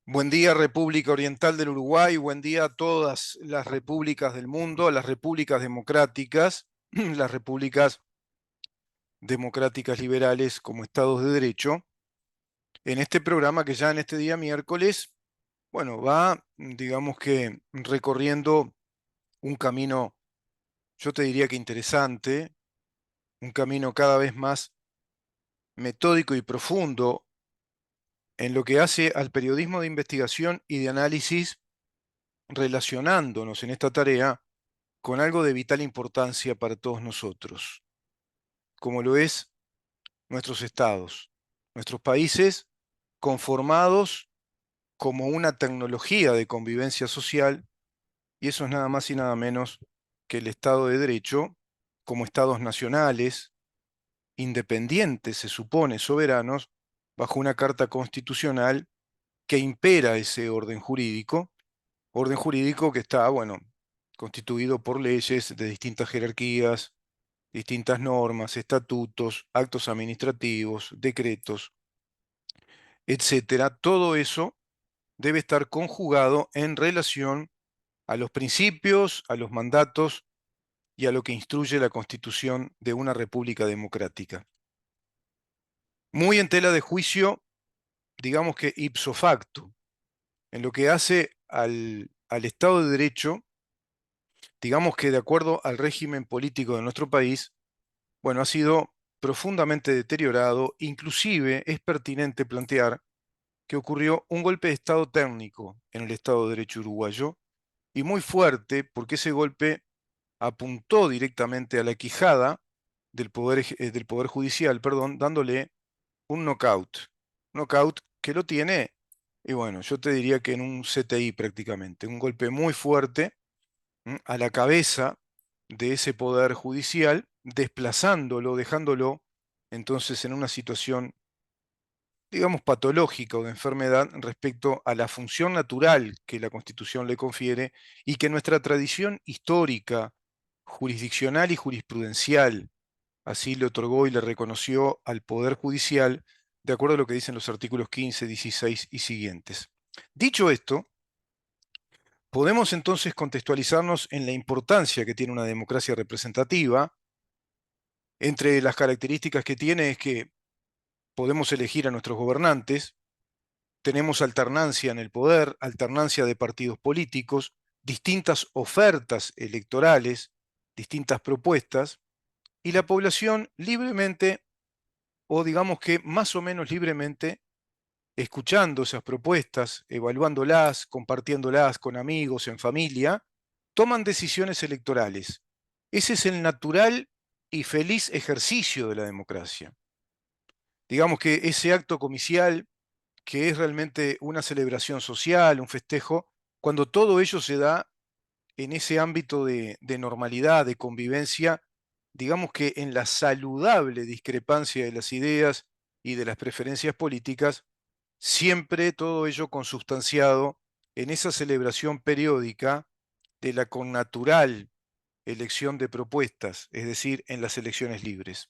Buen día, República Oriental del Uruguay, buen día a todas las repúblicas del mundo, a las repúblicas democráticas, las repúblicas democráticas liberales como estados de derecho, en este programa que ya en este día miércoles, bueno, va, digamos que recorriendo un camino, yo te diría que interesante, un camino cada vez más metódico y profundo en lo que hace al periodismo de investigación y de análisis, relacionándonos en esta tarea con algo de vital importancia para todos nosotros, como lo es nuestros estados, nuestros países conformados como una tecnología de convivencia social, y eso es nada más y nada menos que el Estado de Derecho, como estados nacionales, independientes, se supone, soberanos, bajo una carta constitucional que impera ese orden jurídico que está, bueno, constituido por leyes de distintas jerarquías, distintas normas, estatutos, actos administrativos, decretos, etcétera. Todo eso debe estar conjugado en relación a los principios, a los mandatos y a lo que instruye la Constitución de una república democrática. Muy en tela de juicio, digamos que ipso facto, en lo que hace al Estado de Derecho, digamos que de acuerdo al régimen político de nuestro país, bueno, ha sido profundamente deteriorado, inclusive es pertinente plantear que ocurrió un golpe de Estado técnico en el Estado de Derecho uruguayo, y muy fuerte, porque ese golpe apuntó directamente a la quijada del poder Judicial, perdón, dándole un knockout que lo tiene, y bueno, yo te diría que en un CTI prácticamente, un golpe muy fuerte a la cabeza de ese poder judicial, desplazándolo, dejándolo entonces en una situación, digamos, patológica o de enfermedad respecto a la función natural que la Constitución le confiere y que nuestra tradición histórica, jurisdiccional y jurisprudencial así le otorgó y le reconoció al Poder Judicial, de acuerdo a lo que dicen los artículos 15, 16 y siguientes. Dicho esto, podemos entonces contextualizarnos en la importancia que tiene una democracia representativa. Entre las características que tiene es que podemos elegir a nuestros gobernantes, tenemos alternancia en el poder, alternancia de partidos políticos, distintas ofertas electorales, distintas propuestas, y la población libremente, o digamos que más o menos libremente, escuchando esas propuestas, evaluándolas, compartiéndolas con amigos, en familia, toman decisiones electorales. Ese es el natural y feliz ejercicio de la democracia. Digamos que ese acto comicial, que es realmente una celebración social, un festejo, cuando todo ello se da en ese ámbito de normalidad, de convivencia, digamos que en la saludable discrepancia de las ideas y de las preferencias políticas, siempre todo ello consubstanciado en esa celebración periódica de la connatural elección de propuestas, es decir, en las elecciones libres.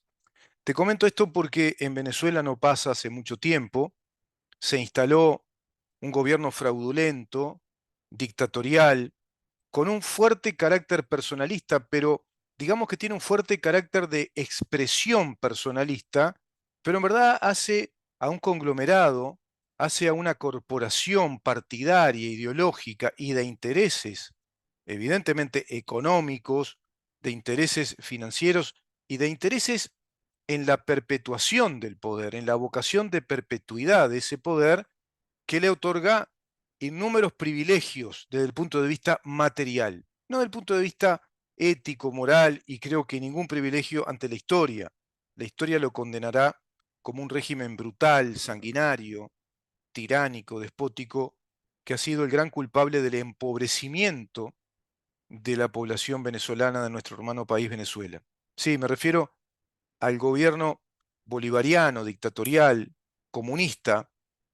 Te comento esto porque en Venezuela no pasa hace mucho tiempo, se instaló un gobierno fraudulento, dictatorial, con un fuerte carácter personalista, pero digamos que tiene un fuerte carácter de expresión personalista, pero en verdad hace a un conglomerado, hace a una corporación partidaria, ideológica y de intereses, evidentemente económicos, de intereses financieros y de intereses en la perpetuación del poder, en la vocación de perpetuidad de ese poder que le otorga innúmeros privilegios desde el punto de vista material, no desde el punto de vista ético, moral, y creo que ningún privilegio ante la historia. La historia lo condenará como un régimen brutal, sanguinario, tiránico, despótico, que ha sido el gran culpable del empobrecimiento de la población venezolana de nuestro hermano país Venezuela. Sí, me refiero al gobierno bolivariano, dictatorial, comunista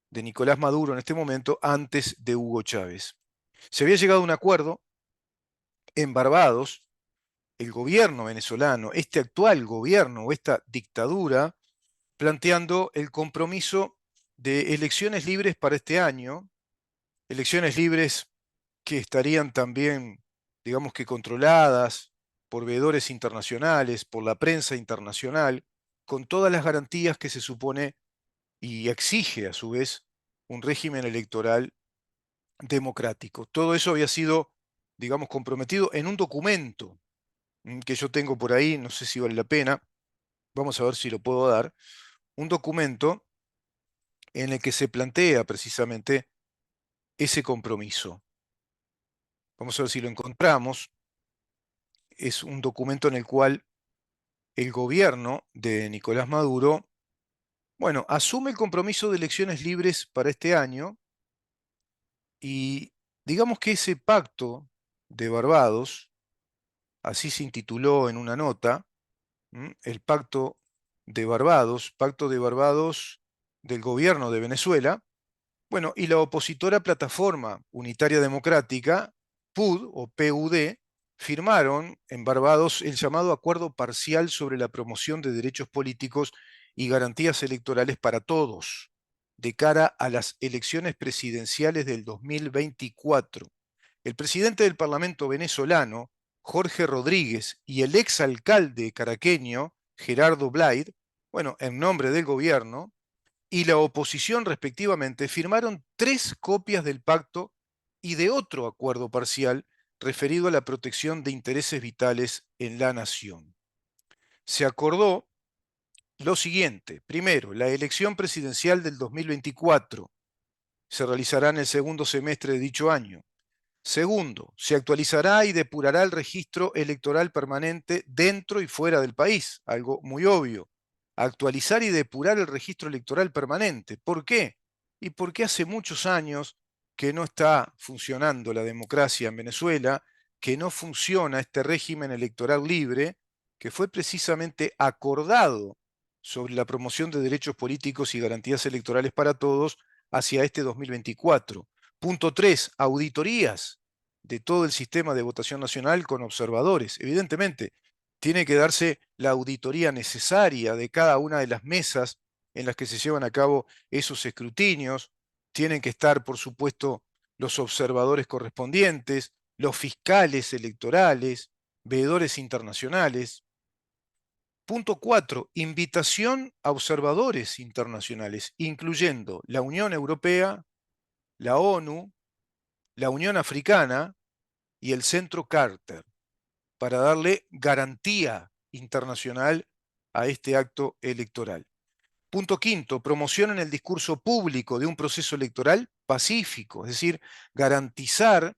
de Nicolás Maduro en este momento antes de Hugo Chávez. Se había llegado a un acuerdo en Barbados, el gobierno venezolano, este actual gobierno o esta dictadura, planteando el compromiso de elecciones libres para este año, elecciones libres que estarían también, digamos que controladas por veedores internacionales, por la prensa internacional, con todas las garantías que se supone y exige a su vez un régimen electoral democrático. Todo eso había sido, digamos, comprometido en un documento que yo tengo por ahí, no sé si vale la pena, vamos a ver si lo puedo dar, un documento en el que se plantea precisamente ese compromiso. Vamos a ver si lo encontramos. Es un documento en el cual el gobierno de Nicolás Maduro, bueno, asume el compromiso de elecciones libres para este año y digamos que ese pacto de Barbados, así se intituló en una nota, el Pacto de Barbados del gobierno de Venezuela. Bueno, y la opositora Plataforma Unitaria Democrática, PUD o PUD, firmaron en Barbados el llamado Acuerdo Parcial sobre la Promoción de Derechos Políticos y Garantías Electorales para Todos, de cara a las elecciones presidenciales del 2024. El presidente del Parlamento venezolano, Jorge Rodríguez, y el exalcalde caraqueño, Gerardo Blyde, bueno, en nombre del gobierno, y la oposición respectivamente, firmaron 3 copias del pacto y de otro acuerdo parcial referido a la protección de intereses vitales en la nación. Se acordó lo siguiente. Primero, la elección presidencial del 2024 se realizará en el segundo semestre de dicho año. Segundo, se actualizará y depurará el registro electoral permanente dentro y fuera del país, algo muy obvio. Actualizar y depurar el registro electoral permanente. ¿Por qué? Y porque hace muchos años que no está funcionando la democracia en Venezuela, que no funciona este régimen electoral libre, que fue precisamente acordado sobre la promoción de derechos políticos y garantías electorales para todos hacia este 2024. Punto 3, auditorías de todo el sistema de votación nacional con observadores. Evidentemente, tiene que darse la auditoría necesaria de cada una de las mesas en las que se llevan a cabo esos escrutinios. Tienen que estar, por supuesto, los observadores correspondientes, los fiscales electorales, veedores internacionales. Punto 4, invitación a observadores internacionales, incluyendo la Unión Europea, la ONU, la Unión Africana y el Centro Carter, para darle garantía internacional a este acto electoral. Punto quinto, promoción en el discurso público de un proceso electoral pacífico, es decir, garantizar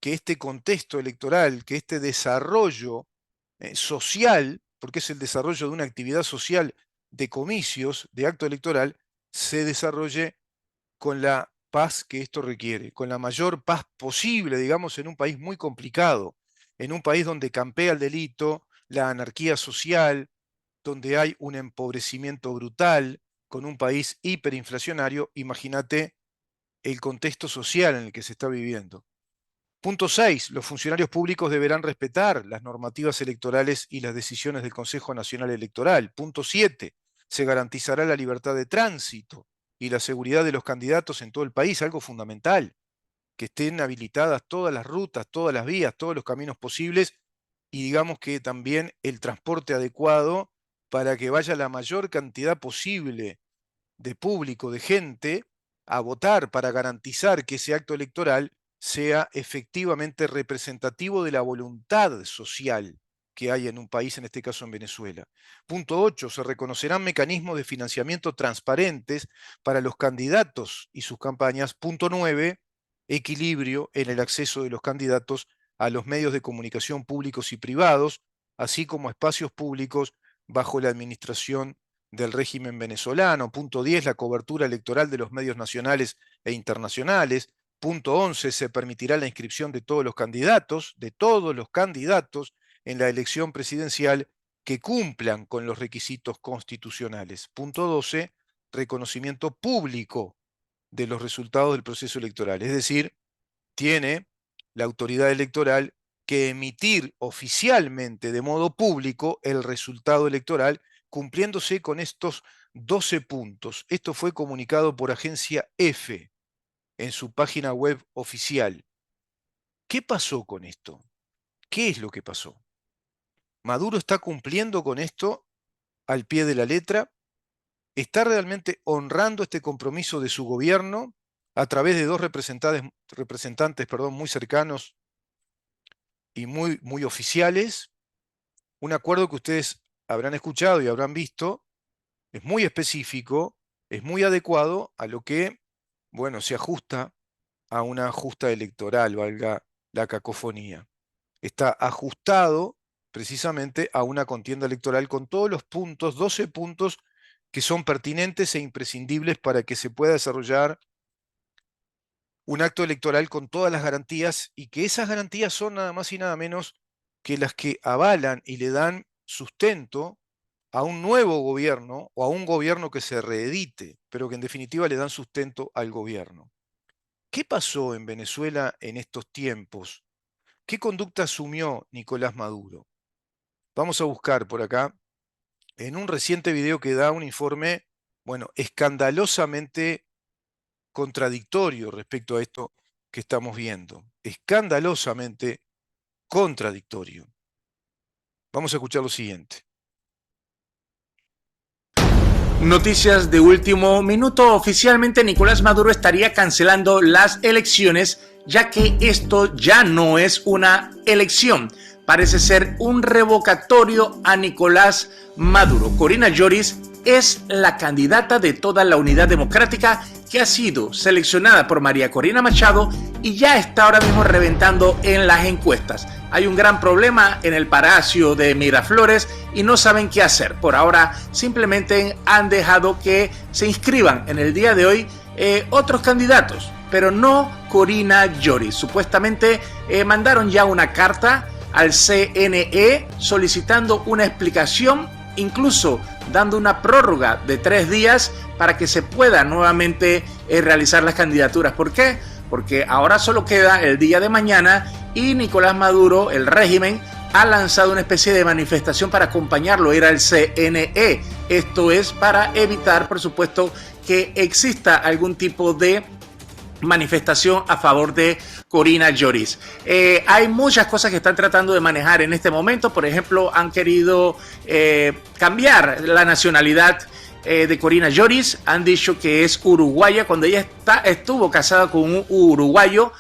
que este contexto electoral, que este desarrollo social, porque es el desarrollo de una actividad social de comicios, de acto electoral, se desarrolle con la paz que esto requiere, con la mayor paz posible, digamos, en un país muy complicado, en un país donde campea el delito, la anarquía social, donde hay un empobrecimiento brutal, con un país hiperinflacionario. Imagínate el contexto social en el que se está viviendo. Punto 6. Los funcionarios públicos deberán respetar las normativas electorales y las decisiones del Consejo Nacional Electoral. Punto 7. Se garantizará la libertad de tránsito y la seguridad de los candidatos en todo el país, algo fundamental, que estén habilitadas todas las rutas, todas las vías, todos los caminos posibles y digamos que también el transporte adecuado para que vaya la mayor cantidad posible de público, de gente, a votar para garantizar que ese acto electoral sea efectivamente representativo de la voluntad social que hay en un país, en este caso en Venezuela. Punto 8. Se reconocerán mecanismos de financiamiento transparentes para los candidatos y sus campañas. Punto 9. Equilibrio en el acceso de los candidatos a los medios de comunicación públicos y privados, así como espacios públicos bajo la administración del régimen venezolano. Punto 10, la cobertura electoral de los medios nacionales e internacionales. Punto 11, se permitirá la inscripción de todos los candidatos en la elección presidencial que cumplan con los requisitos constitucionales. Punto 12, reconocimiento público de los resultados del proceso electoral. Es decir, tiene la autoridad electoral que emitir oficialmente de modo público el resultado electoral, cumpliéndose con estos 12 puntos. Esto fue comunicado por Agencia F en su página web oficial. ¿Qué pasó con esto? ¿Qué es lo que pasó? ¿Maduro está cumpliendo con esto al pie de la letra? ¿Está realmente honrando este compromiso de su gobierno a través de dos representantes, muy cercanos y muy oficiales? Un acuerdo que ustedes habrán escuchado y habrán visto, es muy específico, es muy adecuado a lo que, bueno, se ajusta a una justa electoral, valga la cacofonía. Está ajustado precisamente a una contienda electoral con todos los puntos, 12 puntos que son pertinentes e imprescindibles para que se pueda desarrollar un acto electoral con todas las garantías y que esas garantías son nada más y nada menos que las que avalan y le dan sustento a un nuevo gobierno o a un gobierno que se reedite, pero que en definitiva le dan sustento al gobierno. ¿Qué pasó en Venezuela en estos tiempos? ¿Qué conducta asumió Nicolás Maduro? Vamos a buscar por acá, en un reciente video que da un informe, bueno, escandalosamente contradictorio respecto a esto que estamos viendo. Escandalosamente contradictorio. Vamos a escuchar lo siguiente. Noticias de último minuto. Oficialmente Nicolás Maduro estaría cancelando las elecciones, ya que esto ya no es una elección. Parece ser un revocatorio a Nicolás Maduro. Corina Lloris es la candidata de toda la Unidad Democrática que ha sido seleccionada por María Corina Machado y ya está ahora mismo reventando en las encuestas. Hay un gran problema en el Palacio de Miraflores y no saben qué hacer. Por ahora simplemente han dejado que se inscriban en el día de hoy otros candidatos, pero no Corina Lloris. Supuestamente mandaron ya una carta al CNE solicitando una explicación, incluso dando una prórroga de 3 días para que se pueda nuevamente realizar las candidaturas. ¿Por qué? Porque ahora solo queda el día de mañana y Nicolás Maduro, el régimen, ha lanzado una especie de manifestación para acompañarlo, ir al CNE. Esto es para evitar, por supuesto, que exista algún tipo de manifestación a favor de Corina Lloris. Hay muchas cosas que están tratando de manejar en este momento. Por ejemplo, han querido cambiar la nacionalidad de Corina Lloris. Han dicho que es uruguaya cuando ella estuvo casada con un uruguayo,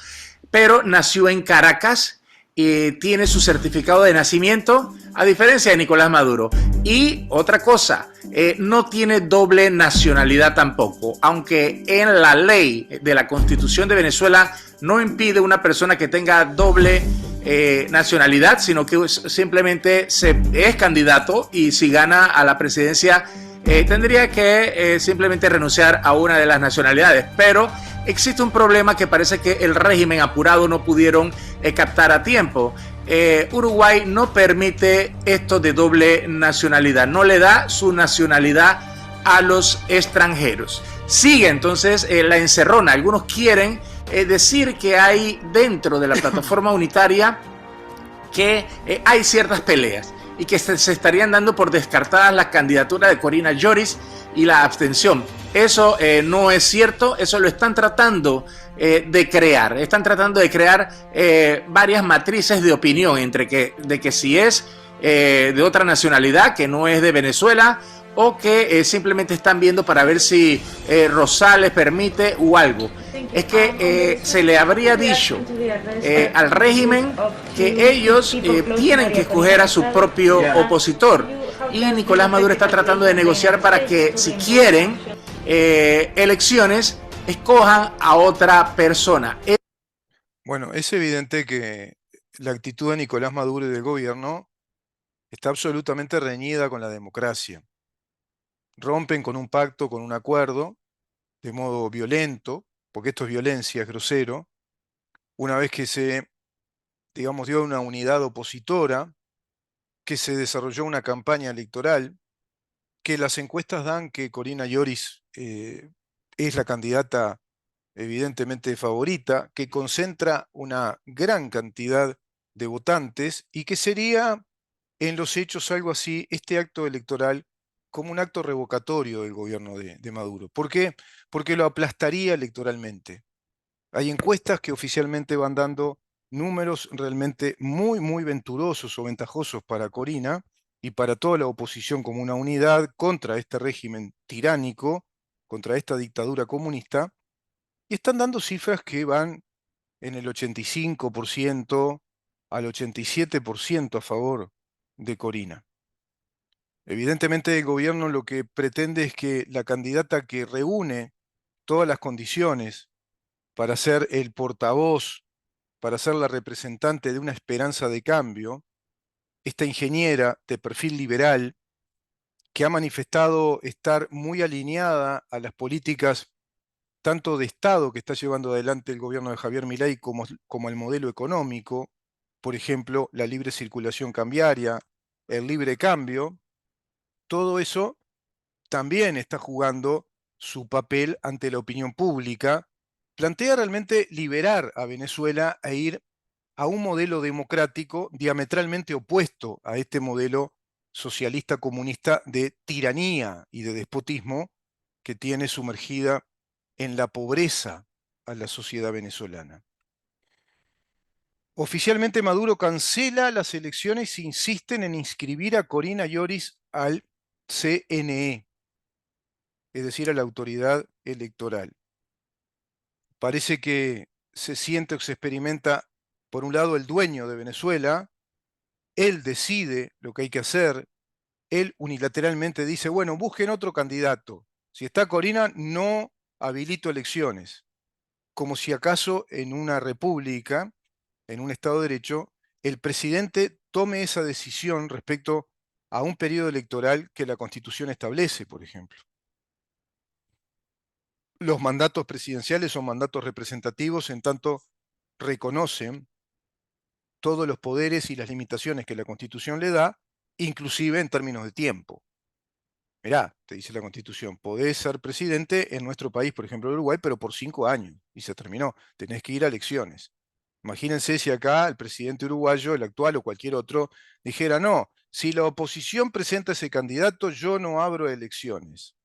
pero nació en Caracas. Tiene su certificado de nacimiento, a diferencia de Nicolás Maduro. Y otra cosa, no tiene doble nacionalidad tampoco, aunque en la ley de la Constitución de Venezuela no impide una persona que tenga doble nacionalidad, sino que simplemente es candidato y si gana a la presidencia tendría que simplemente renunciar a una de las nacionalidades. Pero existe un problema que parece que el régimen apurado no pudieron captar a tiempo. Uruguay no permite esto de doble nacionalidad, no le da su nacionalidad a los extranjeros. Sigue entonces la encerrona. Algunos quieren decir que hay dentro de la plataforma unitaria que hay ciertas peleas y que se estarían dando por descartadas la candidatura de Corina Lloris y la abstención. Eso no es cierto, eso lo están tratando de crear. Están tratando de crear varias matrices de opinión de que si es de otra nacionalidad, que no es de Venezuela, o que simplemente están viendo para ver si Rosales permite o algo. Es que se le habría dicho al régimen que ellos tienen que escoger a su propio opositor. Y Nicolás Maduro está tratando de negociar para que, si quieren elecciones, escojan a otra persona. Bueno, es evidente que la actitud de Nicolás Maduro y del gobierno está absolutamente reñida con la democracia. Rompen con un pacto, con un acuerdo, de modo violento, porque esto es violencia, es grosero, una vez que se, digamos, dio una unidad opositora, que se desarrolló una campaña electoral, que las encuestas dan que Corina Lloris es la candidata evidentemente favorita, que concentra una gran cantidad de votantes y que sería en los hechos algo así, este acto electoral como un acto revocatorio del gobierno de Maduro. ¿Por qué? Porque lo aplastaría electoralmente. Hay encuestas que oficialmente van dando números realmente muy, muy venturosos o ventajosos para Corina y para toda la oposición como una unidad contra este régimen tiránico, contra esta dictadura comunista, y están dando cifras que van en el 85% al 87% a favor de Corina. Evidentemente el gobierno lo que pretende es que la candidata que reúne todas las condiciones para ser el portavoz, para ser la representante de una esperanza de cambio, esta ingeniera de perfil liberal que ha manifestado estar muy alineada a las políticas tanto de Estado que está llevando adelante el gobierno de Javier Milei como el modelo económico, por ejemplo, la libre circulación cambiaria, el libre cambio, todo eso también está jugando su papel ante la opinión pública, plantea realmente liberar a Venezuela e ir a un modelo democrático diametralmente opuesto a este modelo socialista comunista de tiranía y de despotismo que tiene sumergida en la pobreza a la sociedad venezolana. Oficialmente Maduro cancela las elecciones e insisten en inscribir a Corina Lloris al CNE, es decir, a la autoridad electoral. Parece que se siente o se experimenta, por un lado, el dueño de Venezuela, él decide lo que hay que hacer, él unilateralmente dice, bueno, busquen otro candidato. Si está Corina, no habilito elecciones. Como si acaso en una república, en un Estado de Derecho, el presidente tome esa decisión respecto a un periodo electoral que la Constitución establece, por ejemplo. Los mandatos presidenciales son mandatos representativos en tanto reconocen todos los poderes y las limitaciones que la Constitución le da, inclusive en términos de tiempo. Mirá, te dice la Constitución, podés ser presidente en nuestro país, por ejemplo, Uruguay, pero por 5 años, y se terminó. Tenés que ir a elecciones. Imagínense si acá el presidente uruguayo, el actual o cualquier otro, dijera, no, si la oposición presenta ese candidato, yo no abro elecciones.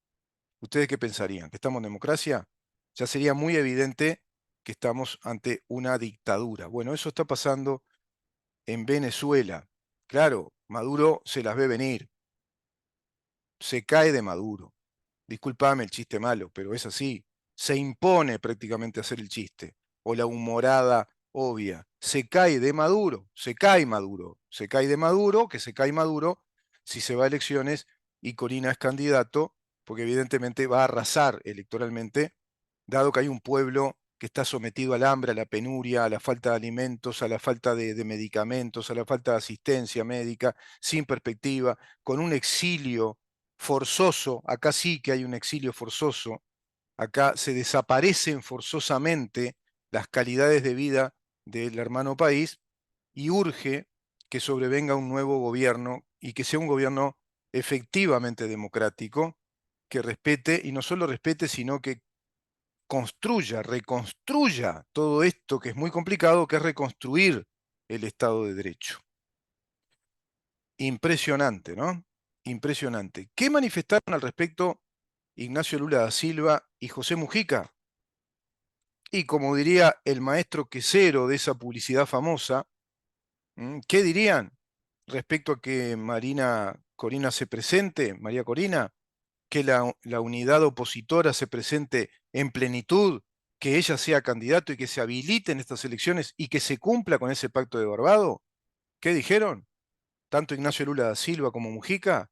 ¿Ustedes qué pensarían? ¿Que estamos en democracia? Ya sería muy evidente que estamos ante una dictadura. Bueno, eso está pasando en Venezuela. Claro, Maduro se las ve venir, se cae de Maduro. Disculpame el chiste malo, pero es así. Se impone prácticamente hacer el chiste o la humorada obvia. Se cae de Maduro, se cae Maduro, se cae de Maduro, que se cae Maduro si se va a elecciones y Corina es candidato, porque evidentemente va a arrasar electoralmente, dado que hay un pueblo que está sometido al hambre, a la penuria, a la falta de alimentos, a la falta de medicamentos, a la falta de asistencia médica, sin perspectiva, con un exilio forzoso, acá sí que hay un exilio forzoso, acá se desaparecen forzosamente las calidades de vida del hermano país y urge que sobrevenga un nuevo gobierno y que sea un gobierno efectivamente democrático, que respete, y no solo respete, sino que construya, reconstruya todo esto que es muy complicado, que es reconstruir el Estado de Derecho. Impresionante, ¿no? Impresionante. ¿Qué manifestaron al respecto Ignacio Lula da Silva y José Mujica? Y como diría el maestro quesero de esa publicidad famosa, ¿qué dirían respecto a que Marina Corina se presente, María Corina? Que la unidad opositora se presente en plenitud, que ella sea candidato y que se habiliten estas elecciones y que se cumpla con ese pacto de Barbado. ¿Qué dijeron? Tanto Ignacio Lula da Silva como Mujica.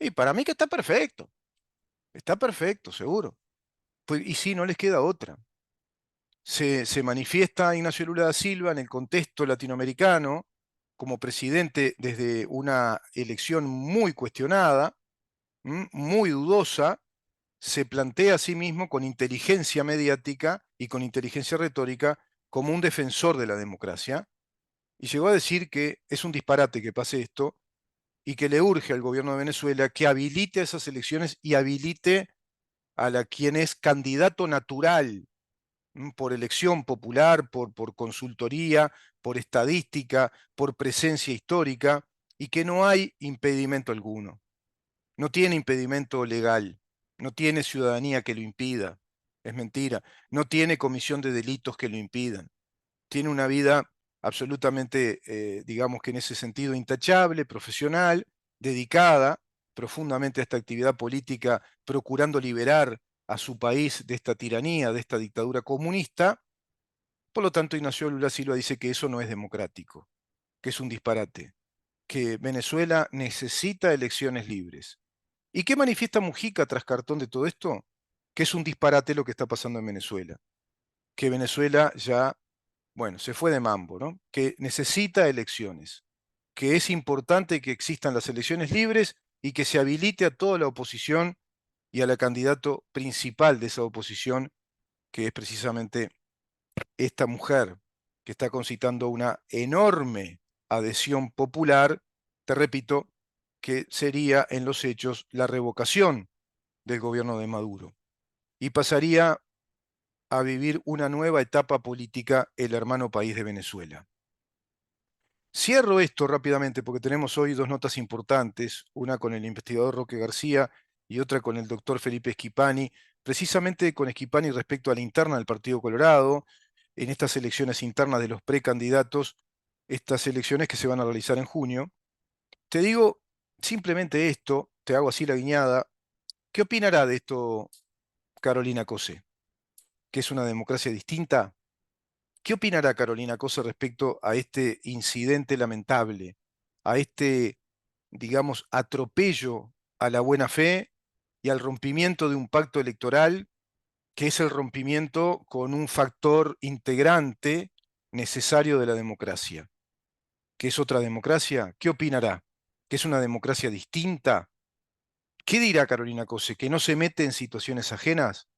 Y para mí que está perfecto, seguro. Pues, y sí, no les queda otra. Se manifiesta Ignacio Lula da Silva en el contexto latinoamericano como presidente desde una elección muy cuestionada, muy dudosa, se plantea a sí mismo con inteligencia mediática y con inteligencia retórica como un defensor de la democracia, y llegó a decir que es un disparate que pase esto y que le urge al gobierno de Venezuela que habilite esas elecciones y habilite a quien es candidato natural por elección popular, por consultoría, por estadística, por presencia histórica, y que no hay impedimento alguno. No tiene impedimento legal, no tiene ciudadanía que lo impida. es mentira. No tiene comisión de delitos que lo impidan. Tiene una vida absolutamente, digamos que en ese sentido, intachable, profesional, dedicada profundamente a esta actividad política, procurando liberar a su país de esta tiranía, de esta dictadura comunista. Por lo tanto, Ignacio Lula Silva dice que eso no es democrático, que es un disparate, que Venezuela necesita elecciones libres. ¿Y qué manifiesta Mujica tras cartón de todo esto? Que es un disparate lo que está pasando en Venezuela, que Venezuela ya, bueno, se fue de mambo, ¿no? Que necesita elecciones, que es importante que existan las elecciones libres y que se habilite a toda la oposición y a la candidato principal de esa oposición, que es precisamente esta mujer, que está concitando una enorme adhesión popular, te repito, que sería en los hechos la revocación del gobierno de Maduro. Y pasaría a vivir una nueva etapa política el hermano país de Venezuela. Cierro esto rápidamente porque tenemos hoy dos notas importantes, una con el investigador Roque García y otra con el doctor Felipe Schipani, precisamente con Schipani respecto a la interna del Partido Colorado, en estas elecciones internas de los precandidatos, estas elecciones que se van a realizar en junio. Te digo simplemente esto, te hago así la guiñada. ¿Qué opinará de esto Carolina Cosé? ¿Que es una democracia distinta? ¿Qué opinará Carolina Cose respecto a este incidente lamentable, a este, digamos, atropello a la buena fe y al rompimiento de un pacto electoral que es el rompimiento con un factor integrante necesario de la democracia? ¿Qué es otra democracia? ¿Qué opinará? ¿Que es una democracia distinta? ¿Qué dirá Carolina Cose? ¿Que no se mete en situaciones ajenas?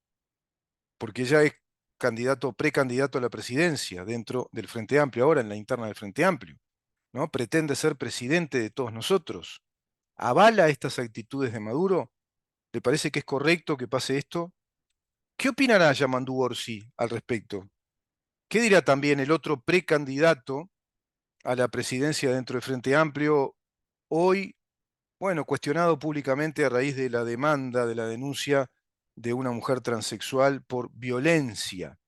Porque ella es candidato, precandidato a la presidencia dentro del Frente Amplio, ahora en la interna del Frente Amplio, ¿no? Pretende ser presidente de todos nosotros. ¿Avala estas actitudes de Maduro? ¿Le parece que es correcto que pase esto? ¿Qué opinará Yamandu Orsi al respecto? ¿Qué dirá también el otro precandidato a la presidencia dentro del Frente Amplio, hoy, bueno, cuestionado públicamente a raíz de la demanda, de la denuncia de una mujer transexual por violencia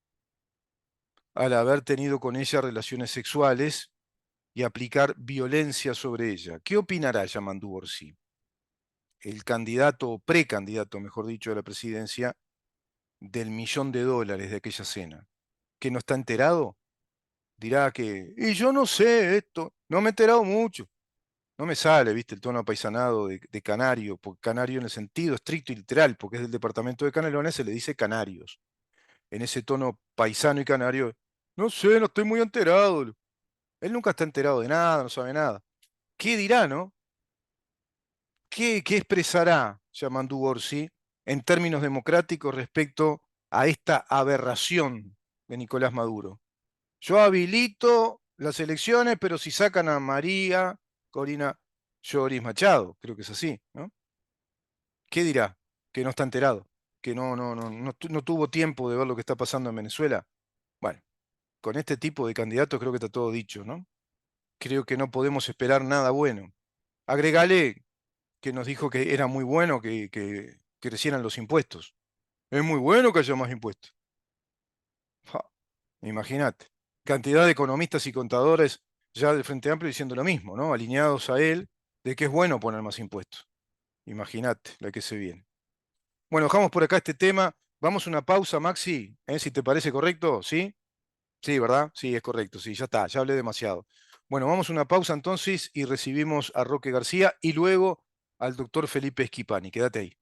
al haber tenido con ella relaciones sexuales y aplicar violencia sobre ella? ¿Qué opinará Yamandu Orsi, el candidato o precandidato, mejor dicho, a la presidencia del $1.000.000 de aquella cena? ¿Que no está enterado? Dirá que, y yo no sé esto, no me he enterado mucho. No me sale, viste, el tono apaisanado de canario, porque canario en el sentido estricto y literal, porque es del departamento de Canelones, se le dice canarios. En ese tono paisano y canario, no sé, no estoy muy enterado. Él nunca está enterado de nada, no sabe nada. ¿Qué dirá, no? ¿Qué expresará Yamandu Orsi en términos democráticos respecto a esta aberración de Nicolás Maduro? Yo habilito las elecciones, pero si sacan a María Corina Lloris Machado, creo que es así, ¿no? ¿Qué dirá? Que no está enterado, que no tuvo tiempo de ver lo que está pasando en Venezuela. Bueno, con este tipo de candidatos creo que está todo dicho, ¿no? Creo que no podemos esperar nada bueno. Agregale que nos dijo que era muy bueno que crecieran los impuestos. Es muy bueno que haya más impuestos. Ja, imagínate. Cantidad de economistas y contadores ya del Frente Amplio diciendo lo mismo, ¿no? Alineados a él, de que es bueno poner más impuestos. Imagínate la que se viene. Bueno, dejamos por acá este tema. Vamos a una pausa, Maxi, si te parece correcto, ¿sí? Sí, ¿verdad? Sí, es correcto, sí, ya está, ya hablé demasiado. Bueno, vamos a una pausa entonces y recibimos a Roque García y luego al doctor Felipe Schipani. Quédate ahí.